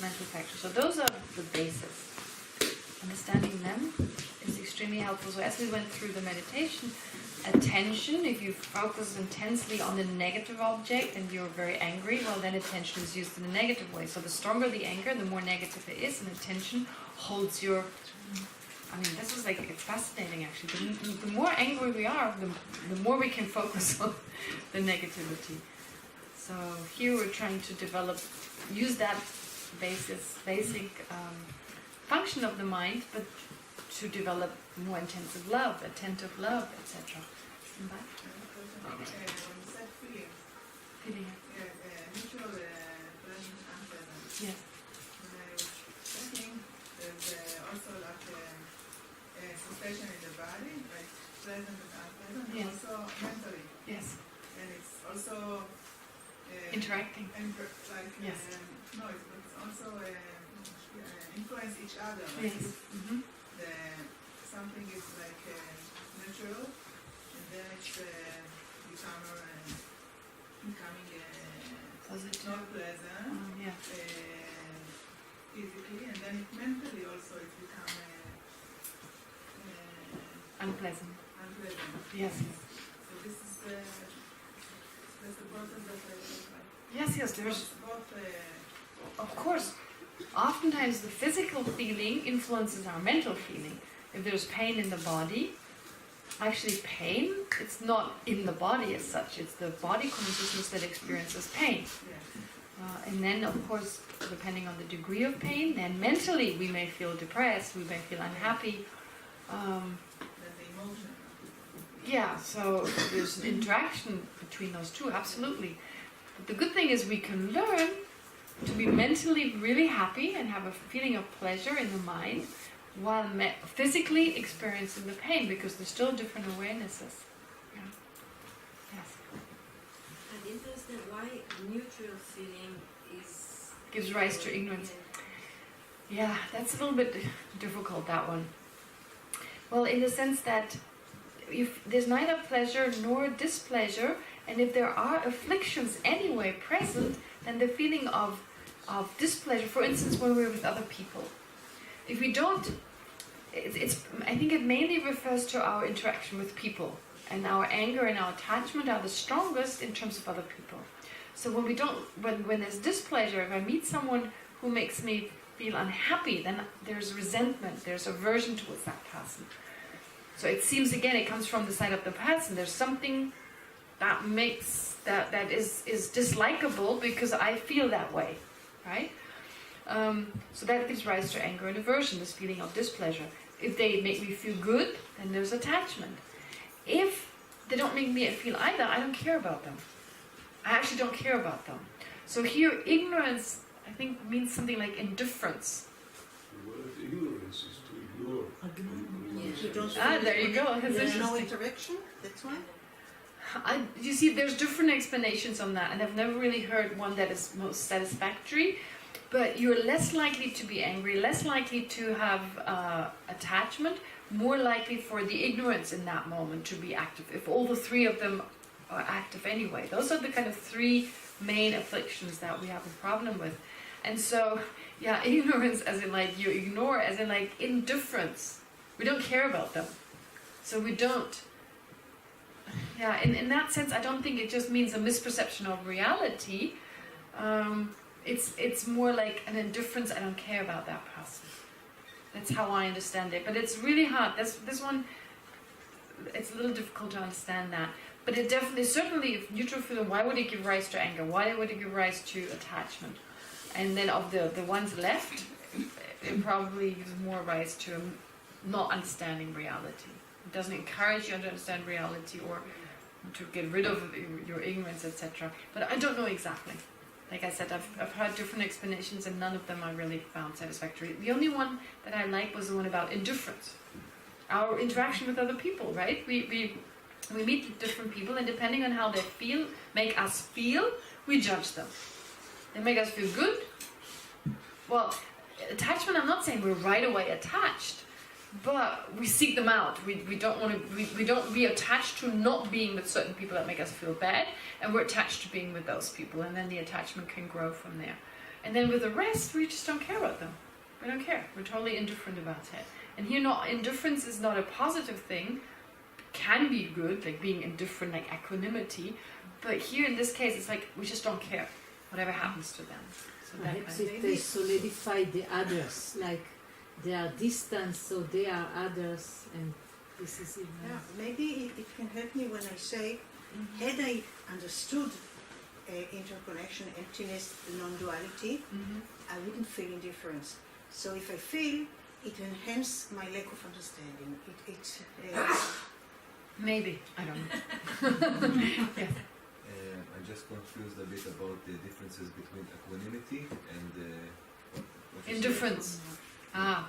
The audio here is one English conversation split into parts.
mental factors. So those are the basis. Understanding them is extremely helpful. So as we went through the meditation, attention, if you focus intensely on the negative object and you're very angry, well then attention is used in a negative way. So the stronger the anger, the more negative it is, and attention holds your... I mean, this is like, it's fascinating actually. The more angry we are, the more we can focus on the negativity. So here we're trying to use that basic function of the mind, but to develop more intensive love, attentive love, etc. Feeling. Neutral, pleasant, unpleasant. Yes. When I was checking, there's also like sensation in the body, like pleasant and unpleasant, and Yes. also mentally. Yes. And it's also Interacting. Yes. It's also influence each other. Like Yes. something is like natural, and then it's becoming Positive. not pleasant Yeah. physically, and then mentally also it's become Unpleasant. unpleasant. Yes. So this is that's the process that I like. Yes, there's... Both, Of course, oftentimes the physical feeling influences our mental feeling. If there's pain in the body, actually pain, it's not in the body as such, it's the body consciousness that experiences pain. And then, of course, depending on the degree of pain, then mentally we may feel depressed, we may feel unhappy. Yeah, so there's an interaction between those two, absolutely. But the good thing is we can learn to be mentally really happy and have a feeling of pleasure in the mind while physically experiencing the pain, because there's still different awarenesses. Yeah. Yes. I'm interested why neutral feeling gives rise to ignorance. Yeah, that's a little bit difficult, that one. Well, in the sense that if there's neither pleasure nor displeasure, and if there are afflictions anyway present, then the feeling of displeasure, for instance, when we're with other people, if we don't, I think it mainly refers to our interaction with people, and our anger and our attachment are the strongest in terms of other people. So when there's displeasure, if I meet someone who makes me feel unhappy, then there's resentment, there's aversion towards that person. So it seems, again, it comes from the side of the person. There's something that makes that is dislikable because I feel that way, right? So that gives rise to anger and aversion, this feeling of displeasure. If they make me feel good, then there's attachment. If they don't make me feel either, I don't care about them. I actually don't care about them. So here, ignorance, I think, means something like indifference. What if ignorance is to ignore? There you go. That's There's no interesting. interaction, that's why? You see, there's different explanations on that, and I've never really heard one that is most satisfactory. But you're less likely to be angry, less likely to have attachment, more likely for the ignorance in that moment to be active, if all the three of them are active anyway. Those are the kind of three main afflictions that we have a problem with. And so, yeah, ignorance as in like you ignore, as in like indifference. We don't care about them. So we don't. Yeah, in that sense, I don't think it just means a misperception of reality. It's more like an indifference. I don't care about that person. That's how I understand it. But it's really hard. This one, it's a little difficult to understand that. But it definitely, certainly, if neutral feeling, why would it give rise to anger? Why would it give rise to attachment? And then of the ones left, it probably gives more rise to not understanding reality. It doesn't encourage you to understand reality or to get rid of your ignorance, etc. But I don't know exactly. Like I said, I've heard different explanations and none of them I really found satisfactory. The only one that I liked was the one about indifference. Our interaction with other people, right? We meet different people, and depending on how they make us feel, we judge them. They make us feel good. Well, attachment, I'm not saying we're right away attached, but we seek them out. We don't be attached to not being with certain people that make us feel bad, and we're attached to being with those people, and then the attachment can grow from there. And then with the rest, we just don't care about them. We don't care. We're totally indifferent about it. And here, indifference is not a positive thing. Can be good, like being indifferent, like equanimity. But here in this case, it's like we just don't care, whatever happens to them. So that Perhaps kind of- if they solidify the others, like they are distant, so they are others, and this is it. Yeah, maybe it can help me when I say, had I understood interconnection, emptiness, non-duality, I wouldn't feel indifference. So if I feel, it enhances my lack of understanding. Maybe, I don't know. Yes. I'm just confused a bit about the differences between equanimity and what you Indifference. Ah.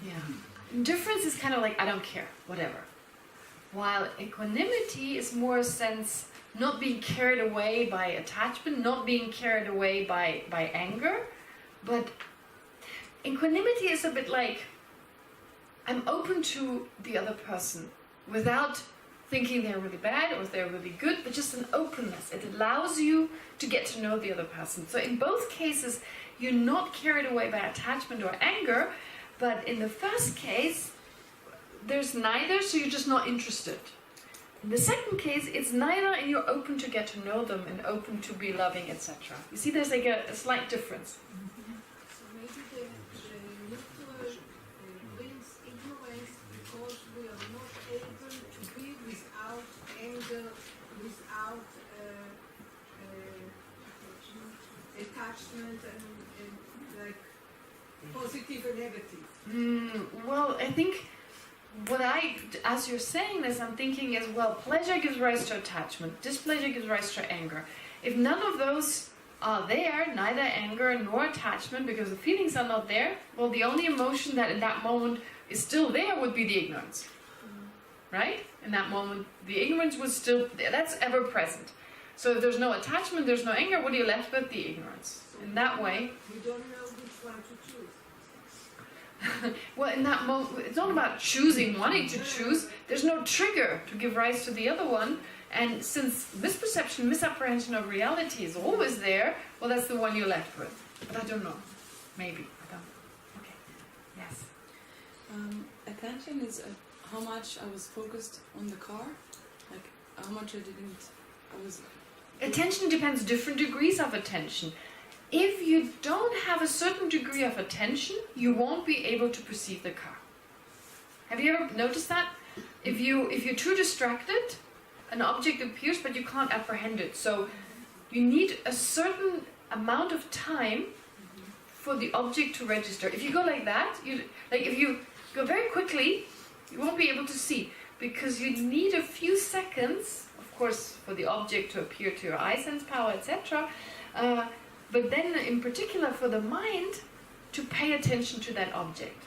Yeah. Indifference is kind of like, I don't care, whatever. While equanimity is more a sense, not being carried away by attachment, not being carried away by anger, but equanimity is a bit like, I'm open to the other person without thinking they're really bad or they're really good, but just an openness. It allows you to get to know the other person. So in both cases, you're not carried away by attachment or anger, but in the first case, there's neither, so you're just not interested. In the second case, it's neither, and you're open to get to know them and open to be loving, etc. You see, there's like a slight difference. So maybe the neutral brings ignorance because we are not able to be without anger, without attachment and like positive and negative. Well, I think as you're saying this, I'm thinking as well, pleasure gives rise to attachment, displeasure gives rise to anger. If none of those are there, neither anger nor attachment, because the feelings are not there, well, the only emotion that in that moment is still there would be the ignorance. Right? In that moment, the ignorance was still there. That's ever present. So if there's no attachment, there's no anger, what are you left with? The ignorance. In that way, We don't know which one to choose. well, in that moment, it's not about choosing, wanting to choose. There's no trigger to give rise to the other one. And since misperception, misapprehension of reality is always there, well, that's the one you're left with. But I don't know. Maybe. I don't know. Okay. Yes. Attention is how much I was focused on the car, like how much I was. Attention depends different degrees of attention. If you don't have a certain degree of attention, you won't be able to perceive the car. Have you ever noticed that? If you're too distracted, an object appears but you can't apprehend it. So you need a certain amount of time for the object to register. If you go like that, if you go very quickly, you won't be able to see, because you need a few seconds, of course, for the object to appear to your eye sense power, etc. But then, in particular, for the mind to pay attention to that object.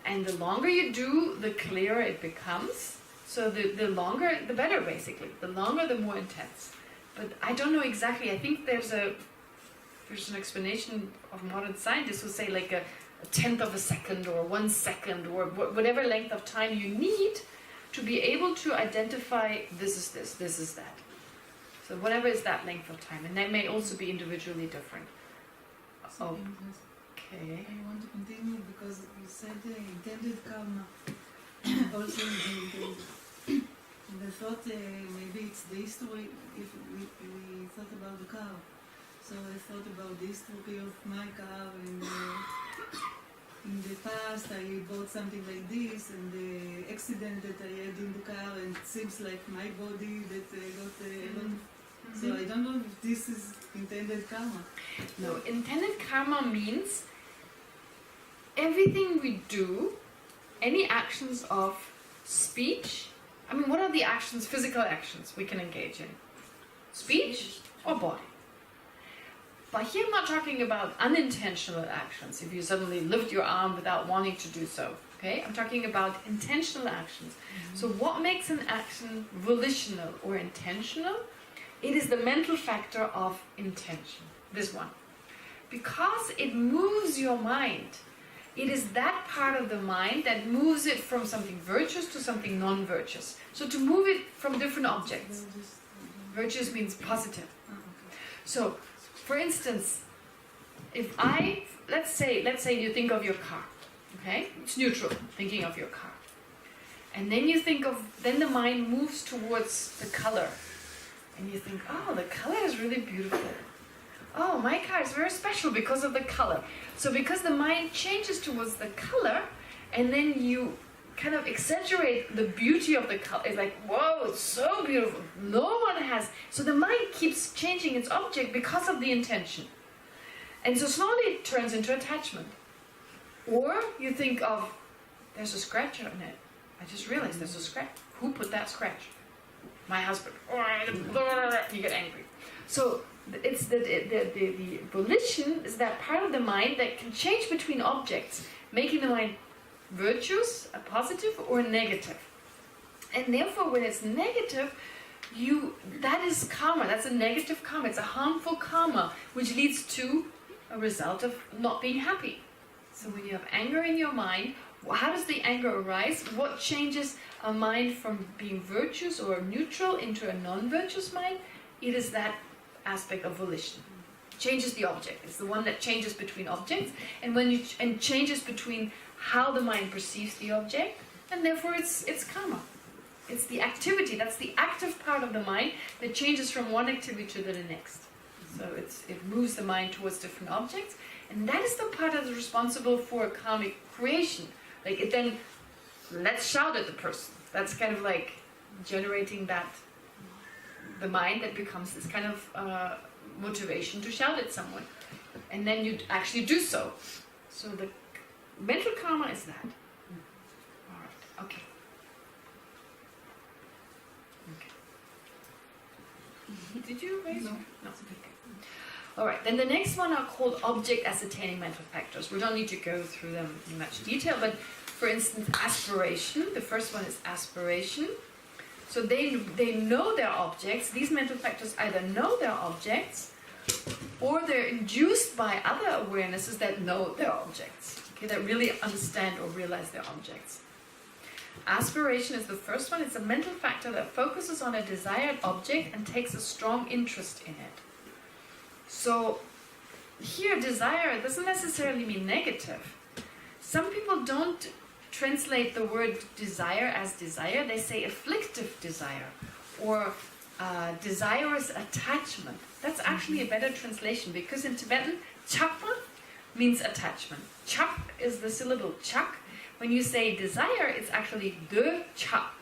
And the longer you do, the clearer it becomes. So the longer, the better, basically. The longer, the more intense. But I don't know exactly. I think there's an explanation of modern scientists who say like a tenth of a second or 1 second or whatever length of time you need to be able to identify this is this, this is that. So whatever is that length of time, and that may also be individually different. Okay. I want to continue because you said intended karma also and I thought maybe it's the history, if we thought about the car. So I thought about the history of my car, and in the past I bought something like this, and the accident that I had in the car, and it seems like my body that got so I don't know if this is intended karma. No, intended karma means everything we do, any actions of speech. I mean, what are the actions, physical actions we can engage in? Speech or body? But here I'm not talking about unintentional actions, if you suddenly lift your arm without wanting to do so. Okay? I'm talking about intentional actions. So what makes an action volitional or intentional? It is the mental factor of intention, this one. Because it moves your mind. It is that part of the mind that moves it from something virtuous to something non-virtuous. So to move it from different objects. Virtuous means positive. So For instance, let's say you think of your car, okay? It's neutral, thinking of your car. And then then the mind moves towards the color. And you think, oh, the color is really beautiful. Oh, my car is very special because of the color. So because the mind changes towards the color, and then you kind of exaggerate the beauty of the color. It's like, whoa, it's so beautiful. No one has. So the mind keeps changing its object because of the intention. And so slowly it turns into attachment. Or you think of, there's a scratch on it. I just realized there's a scratch. Who put that scratch? My husband. You get angry. So it's the volition is that part of the mind that can change between objects, making the mind virtuous, a positive, or a negative. And therefore, when it's negative, that is karma. That's a negative karma. It's a harmful karma, which leads to a result of not being happy. So when you have anger in your mind, how does the anger arise? What changes a mind from being virtuous or neutral into a non-virtuous mind? It is that aspect of volition. Changes the object. It's the one that changes between objects, and changes between how the mind perceives the object, and therefore it's karma. It's the activity. That's the active part of the mind that changes from one activity to the next. So it moves the mind towards different objects, and that is the part that is responsible for karmic creation. Like it then, let's shout at the person. That's kind of like generating the mind that becomes this kind of motivation to shout at someone. And then you actually do so. So the mental karma is that. Alright, okay. Did you raise? No. Okay. Alright, then the next one are called object ascertaining mental factors. We don't need to go through them in much detail, but for instance, aspiration. The first one is aspiration. So they know their objects. These mental factors either know their objects, or they're induced by other awarenesses that know their objects, okay, that really understand or realize their objects. Aspiration is the first one. It's a mental factor that focuses on a desired object and takes a strong interest in it. So here, desire doesn't necessarily mean negative. Some people don't translate the word desire as desire. They say afflictive desire or desirous attachment. That's actually a better translation, because in Tibetan, chakma means attachment. Chak is the syllable chak. When you say desire, it's actually de cha.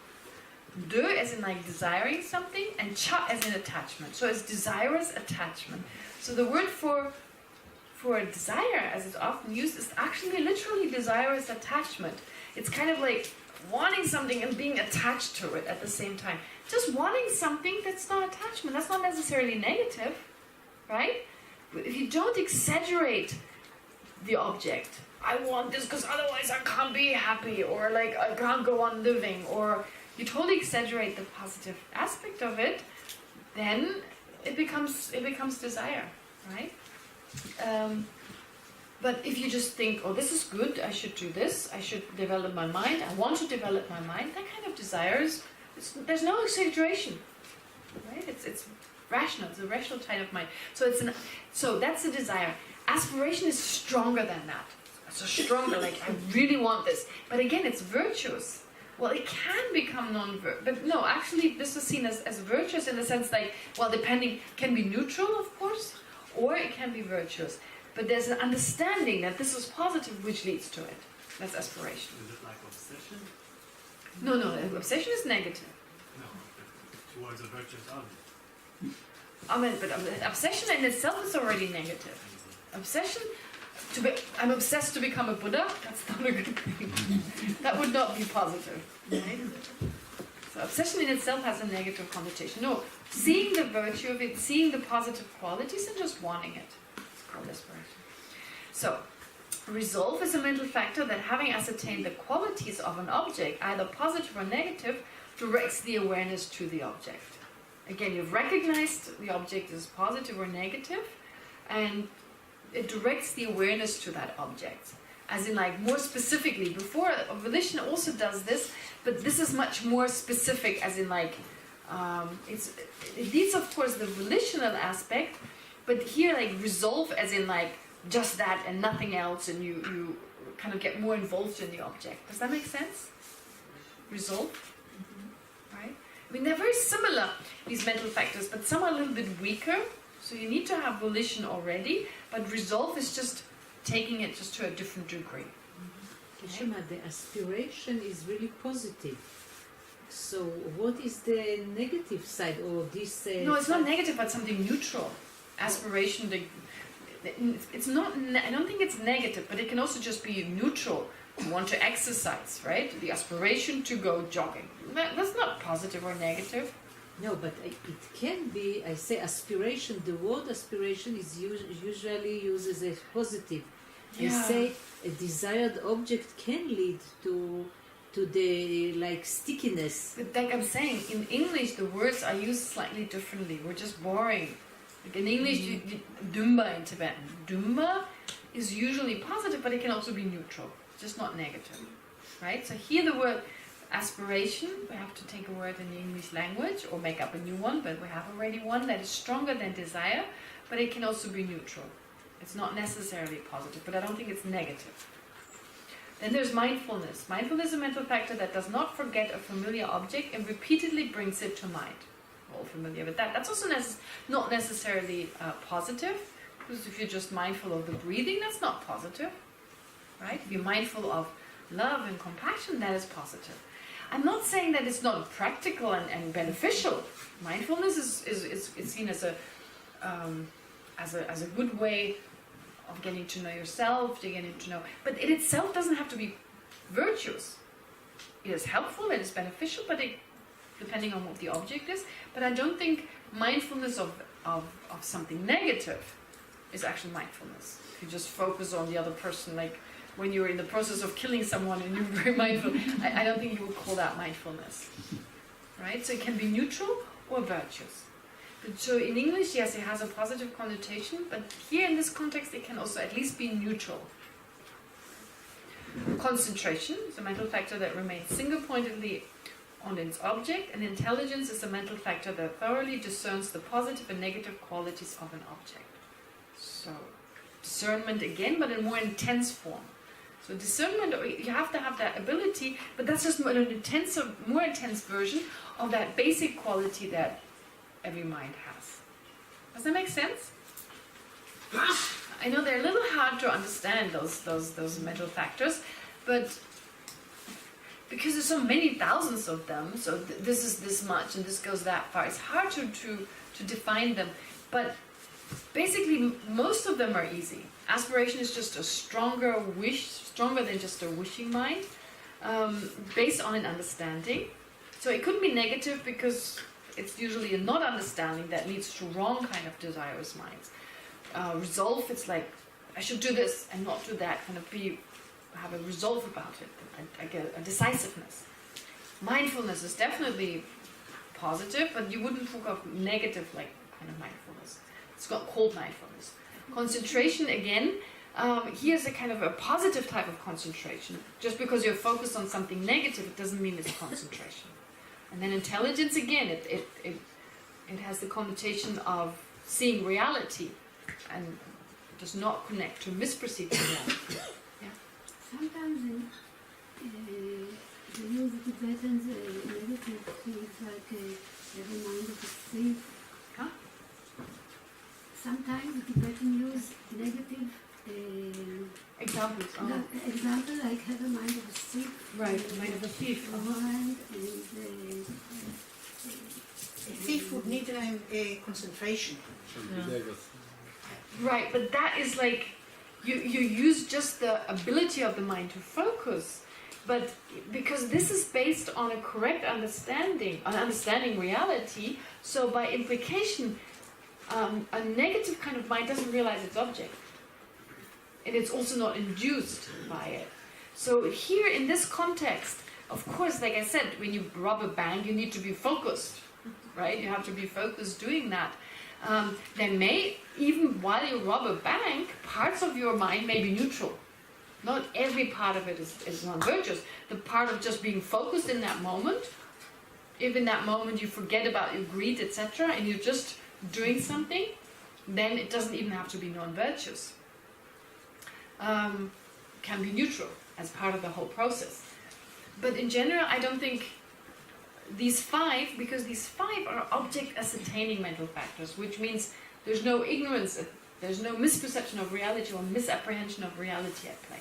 De as in like desiring something, and cha as in attachment. So it's desirous attachment. So the word for desire, as it's often used, is actually literally desirous attachment. It's kind of like wanting something and being attached to it at the same time. Just wanting something, that's not attachment. That's not necessarily negative, right? If you don't exaggerate the object, I want this because otherwise I can't be happy, or like I can't go on living, or you totally exaggerate the positive aspect of it, then it becomes desire, right? But if you just think, oh, this is good, I should do this, I should develop my mind, I want to develop my mind, that kind of desires, there's no exaggeration, right? It's rational, it's a rational type of mind. So that's the desire. Aspiration is stronger than that. So stronger, like I really want this. But again, it's virtuous. Well, it can become non-virtuous, but no, actually this is seen as virtuous in the sense like, well, depending, can be neutral, of course, or it can be virtuous. But there's an understanding that this is positive, which leads to it. That's aspiration. Is it like obsession? No, obsession is negative. No, towards a virtuous object. I mean, but obsession in itself is already negative. Obsession, I'm obsessed to become a Buddha, that's not a good thing. That would not be positive. Right? So obsession in itself has a negative connotation. No, seeing the virtue of it, seeing the positive qualities and just wanting it. It's called aspiration. So, resolve is a mental factor that, having ascertained the qualities of an object, either positive or negative, directs the awareness to the object. Again, you've recognized the object is positive or negative, and it directs the awareness to that object. As in, like, more specifically, before, volition also does this, but this is much more specific, as in, like, it needs, of course, the volitional aspect, But here, like resolve, as in like just that and nothing else, and you kind of get more involved in the object. Does that make sense? Resolve, right? I mean, they're very similar, these mental factors, but some are a little bit weaker. So you need to have volition already, but resolve is just taking it just to a different degree. Shema, the aspiration is really positive. So what is the negative side, or this? No, it's not negative, but something neutral. Aspiration, it's not. I don't think it's negative, but it can also just be neutral. You want to exercise, right? The aspiration to go jogging. That's not positive or negative. No, but it can be. I say aspiration. The word aspiration is usually used as a positive. I say a desired object can lead to the like stickiness. But like I'm saying, in English the words are used slightly differently. We're just boring. Like in English, dumba in Tibetan. Dumba is usually positive, but it can also be neutral, just not negative, right? So here the word aspiration, we have to take a word in the English language or make up a new one, but we have already one that is stronger than desire, but it can also be neutral. It's not necessarily positive, but I don't think it's negative. Then there's mindfulness. Mindfulness is a mental factor that does not forget a familiar object and repeatedly brings it to mind. We're all familiar with that. That's also not necessarily positive, because if you're just mindful of the breathing, that's not positive, right? If you're mindful of love and compassion, that is positive. I'm not saying that it's not practical and beneficial. Mindfulness is seen as a good way of getting to know yourself, to getting to know, but it itself doesn't have to be virtuous. It is helpful, it is beneficial, but it, depending on what the object is. But I don't think mindfulness of something negative is actually mindfulness. If you just focus on the other person, like when you're in the process of killing someone and you're very mindful, I don't think you would call that mindfulness, right? So it can be neutral or virtuous. So in English, yes, it has a positive connotation, but here in this context, it can also at least be neutral. Concentration is a mental factor that remains single-pointedly on its object, and intelligence is a mental factor that thoroughly discerns the positive and negative qualities of an object. So discernment again, but in more intense form. So discernment, you have to have that ability, but that's just more intense version of that basic quality that every mind has. Does that make sense? I know they're a little hard to understand, those mental factors, but because there's so many thousands of them, so this is this much and this goes that far, it's hard to define them. But basically, most of them are easy. Aspiration is just a stronger wish, stronger than just a wishing mind, based on an understanding. So it could be negative because it's usually a not understanding that leads to wrong kind of desirous minds. Resolve, it's like, I should do this and not do that, kind of have a resolve about it, a decisiveness. Mindfulness is definitely positive, but you wouldn't talk of negative like kind of mindfulness. It's called mindfulness. Concentration, again, here's a kind of a positive type of concentration. Just because you're focused on something negative, it doesn't mean it's concentration. And then intelligence, again, it has the connotation of seeing reality and does not connect to misperceiving reality. Yeah. Sometimes they use the Tibetans negative things like have a mind of a thief. Huh? Sometimes the Tibetans use negative Examples. example like have a mind of a thief. Right, mind of a thief. Mind A thief would need a concentration. Right, but that is like, you use just the ability of the mind to focus, but because this is based on a correct understanding, on understanding reality, so by implication, a negative kind of mind doesn't realize its object. And it's also not induced by it. So here in this context, of course, like I said, when you rob a bank, you need to be focused, right? You have to be focused doing that. Then even while you rob a bank, parts of your mind may be neutral. Not every part of it is non-virtuous. The part of just being focused in that moment, if in that moment you forget about your greed, etc., and you're just doing something, then it doesn't even have to be non-virtuous. Can be neutral as part of the whole process. But in general, I don't think these 5, because these 5 are object ascertaining mental factors, which means there's no ignorance, there's no misperception of reality or misapprehension of reality at play,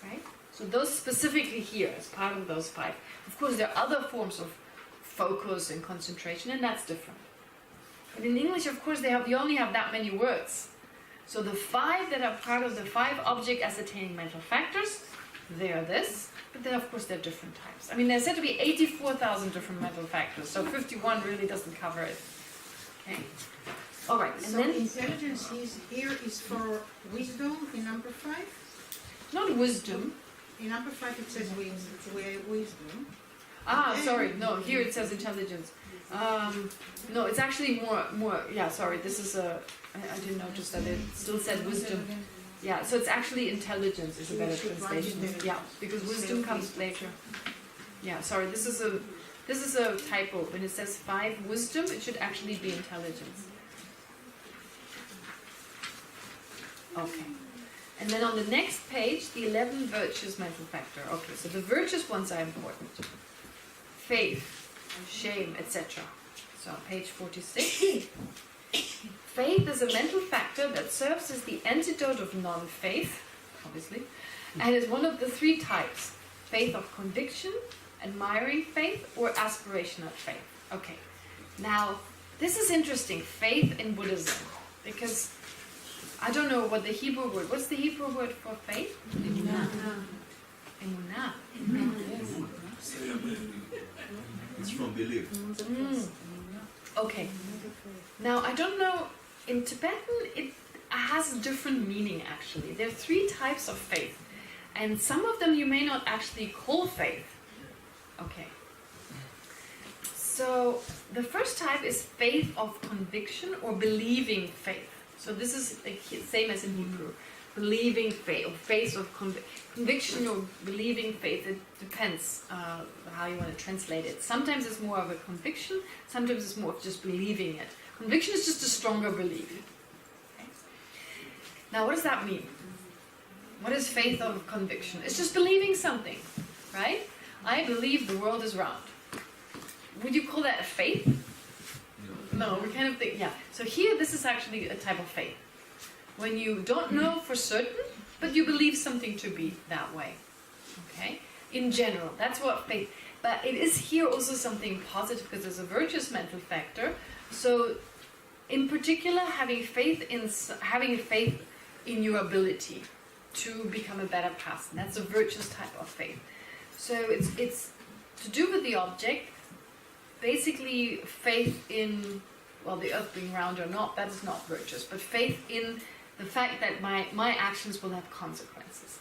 right? So those specifically here as part of those 5. Of course, there are other forms of focus and concentration, and that's different. But in English, of course, you only have that many words. So the 5 that are part of the 5 object ascertaining mental factors, they are this, but then of course they're different types. I mean, there's said to be 84,000 different mental factors, so 51 really doesn't cover it. Okay. All right, and So then intelligence here is for wisdom in number 5? not wisdom. In number 5 it says wisdom. Ah, sorry, no, here it says intelligence. No, it's actually more, yeah, sorry, this is I didn't notice that it still said wisdom. Yeah, so it's actually intelligence is a better translation. Yeah, because wisdom comes later. Yeah, sorry, this is a typo. When it says 5 wisdom, it should actually be intelligence. Okay. And then on the next page, the 11 virtues mental factor. Okay, so the virtuous ones are important. Faith, shame, etc. So page 46. Faith is a mental factor that serves as the antidote of non-faith, obviously, and is one of the 3 types: faith of conviction, admiring faith, or aspirational faith. Okay, now this is interesting, faith in Buddhism, because I don't know what the Hebrew word, what's the Hebrew word for faith? Emunah. It's from belief. Okay. Now, I don't know, in Tibetan it has a different meaning actually. There are 3 types of faith, and some of them you may not actually call faith. Okay. So, the first type is faith of conviction or believing faith. So this is the same as in Hebrew. Believing faith, or faith of conviction or believing faith, it depends how you want to translate it. Sometimes it's more of a conviction, sometimes it's more of just believing it. Conviction is just a stronger belief. Okay. Now what does that mean? What is faith of conviction? It's just believing something, right? I believe the world is round. Would you call that a faith? No, we kind of think, yeah. So here this is actually a type of faith. When you don't know for certain, but you believe something to be that way. Okay? In general, that's what faith. But it is here also something positive because there's a virtuous mental factor. So, in particular, having faith in your ability to become a better person. That's a virtuous type of faith. So it's to do with the object. Basically, faith in, well, the earth being round or not, that is not virtuous. But faith in the fact that my actions will have consequences,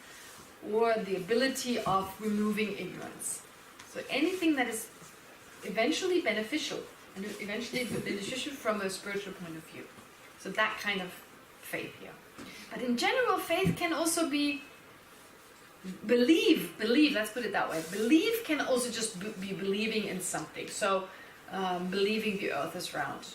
or the ability of removing ignorance. So anything that is eventually beneficial, and eventually beneficial from a spiritual point of view. So that kind of faith here. But in general, faith can also be believe, let's put it that way. Believe can also just be believing in something. So believing the earth is round.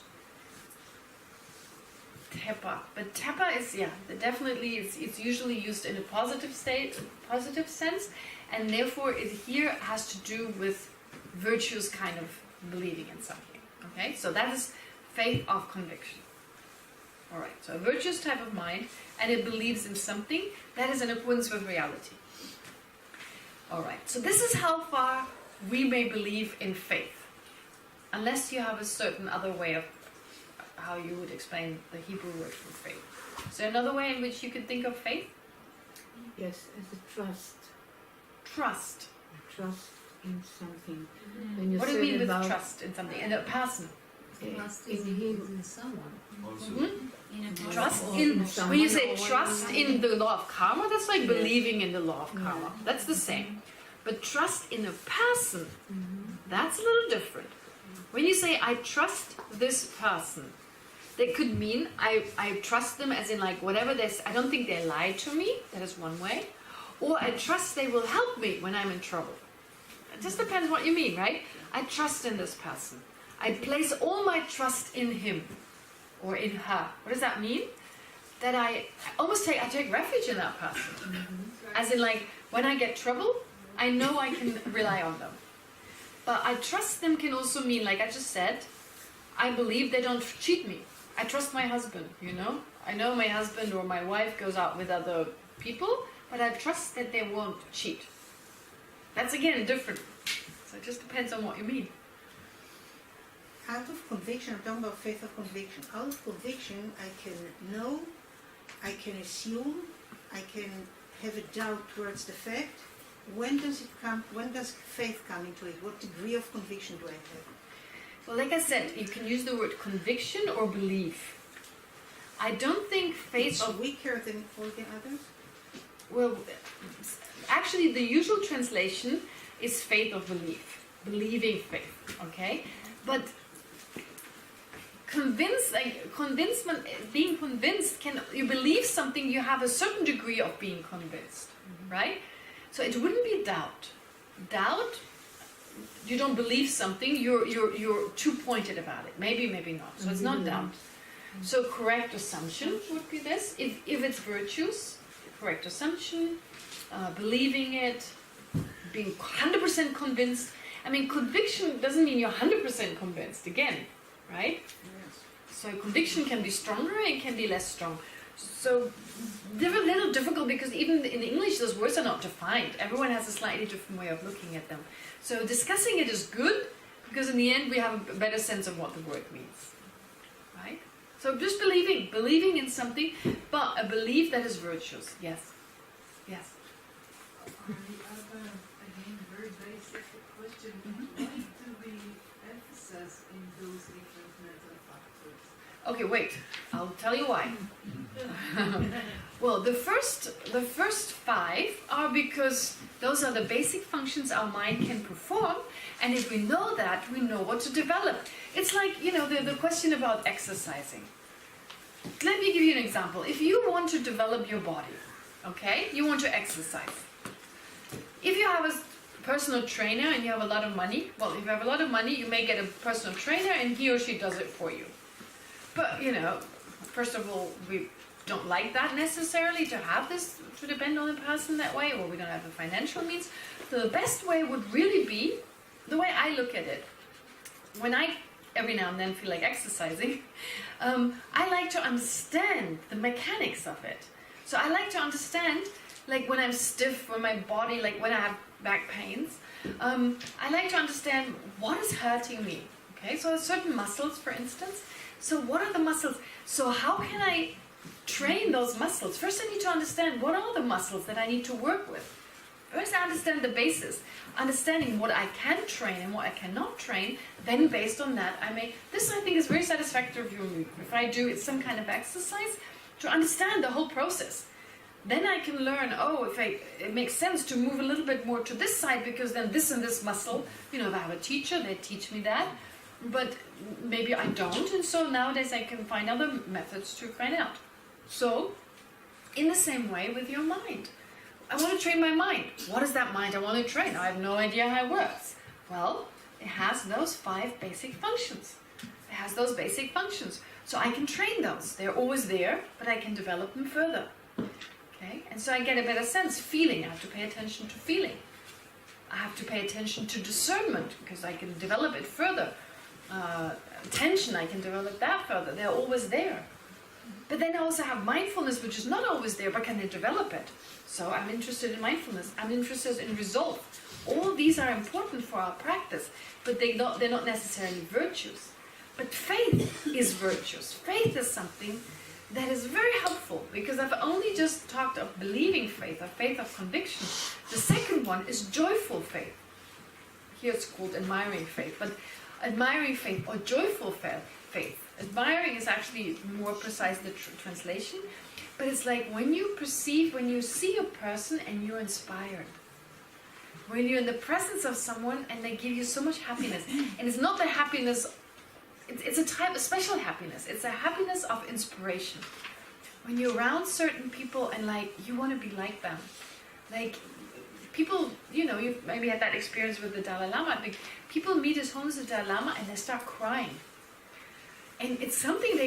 Tepa. But tepa is, definitely it's usually used in a positive sense, and therefore it here has to do with virtuous kind of believing in something. Okay, so that is faith of conviction. Alright, so a virtuous type of mind, and it believes in something that is in accordance with reality. Alright, so this is how far we may believe in faith, unless you have a certain other way of how you would explain the Hebrew word for faith. Is there another way in which you could think of faith? Yes, as a trust. Trust. Trust in something. Mm-hmm. What do you mean with trust in something? In a person? Trust in someone. Also, Mm-hmm. Trust in when you say trust in the law of karma, that's like believing in the law of karma. That's the same. But trust in a person, that's a little different. When you say I trust this person, that could mean I trust them as in like whatever they say, I don't think they lie to me, that is one way. Or I trust they will help me when I'm in trouble. It just depends what you mean, right? I trust in this person. I place all my trust in him. or in her. What does that mean? That I take refuge in that person. As in, like, when I get trouble, I know I can rely on them. But I trust them can also mean, like I just said, I believe they don't cheat me. I trust my husband, you know? I know my husband or my wife goes out with other people, but I trust that they won't cheat. That's again different. So it just depends on what you mean. Out of conviction, I'm talking about faith of conviction. Out of conviction, I can know, I can assume, I can have a doubt towards the fact. When does it come? When does faith come into it? What degree of conviction do I have? Well, like I said, you can use the word conviction or belief. I don't think faith It's weaker than all the others? well, actually the usual translation is faith or belief. Believing faith, okay? But being convinced, you believe something, you have a certain degree of being convinced, right? So it wouldn't be doubt. Doubt, you don't believe something, you're too pointed about it. Maybe, maybe not. So it's not doubt. So correct assumption would be this. If it's virtues, correct assumption, believing it, being 100% convinced. I mean, conviction doesn't mean you're 100% convinced, again, right? Yes. So conviction can be stronger and can be less strong. So they're a little difficult because even in English those words are not defined. Everyone has a slightly different way of looking at them. So discussing it is good because in the end we have a better sense of what the word means. Right? So just believing in something, but a belief that is virtuous. Yes. Yes. I have again very basic question. What do we emphasize in those different mental factors? Okay, wait. I'll tell you why. Well, the first 5 are because those are the basic functions our mind can perform, and if we know that, we know what to develop. It's like, you know, the question about exercising. Let me give you an example. If you want to develop your body, okay, you want to exercise. If you have a personal trainer and you have a lot of money, well, if you have a lot of money, you may get a personal trainer and he or she does it for you. But, you know, first of all, we don't like that necessarily to have this, to depend on the person that way, or we don't have the financial means. So the best way would really be, the way I look at it, when I every now and then feel like exercising, I like to understand the mechanics of it. So I like to understand, like when I'm stiff, when my body, like when I have back pains, I like to understand what is hurting me. Okay, so there's certain muscles, for instance. So what are the muscles? So how can I train those muscles? First I need to understand what are the muscles that I need to work with. First I understand the basis. Understanding what I can train and what I cannot train, then based on that this I think is very satisfactory for me. If I do some kind of exercise, to understand the whole process. Then I can learn, it makes sense to move a little bit more to this side because then this and this muscle, you know, if I have a teacher, they teach me that. But maybe I don't, and so nowadays I can find other methods to find out. So, in the same way with your mind. I want to train my mind. What is that mind I want to train? I have no idea how it works. Well, it has those 5 basic functions. It has those basic functions. So I can train those. They're always there, but I can develop them further. Okay? And so I get a better sense. Feeling, I have to pay attention to feeling. I have to pay attention to discernment, because I can develop it further. Attention, I can develop that further. They're always there. But then I also have mindfulness, which is not always there, but can I develop it? So I'm interested in mindfulness. I'm interested in resolve. All these are important for our practice, but they're not necessarily virtues. But faith is virtuous. Faith is something that is very helpful, because I've only just talked of believing faith, or faith of conviction. The second one is joyful faith. Here it's called admiring faith, but admiring faith or joyful faith. Admiring is actually more precise, the translation, but it's like when you see a person and you're inspired. When you're in the presence of someone and they give you so much happiness. And it's not the happiness, it's a special happiness. It's a happiness of inspiration. When you're around certain people and like, you want to be like them. Like, people, you know, you've maybe had that experience with the Dalai Lama. Like, people meet His Holiness the Dalai Lama and they start crying. And it's something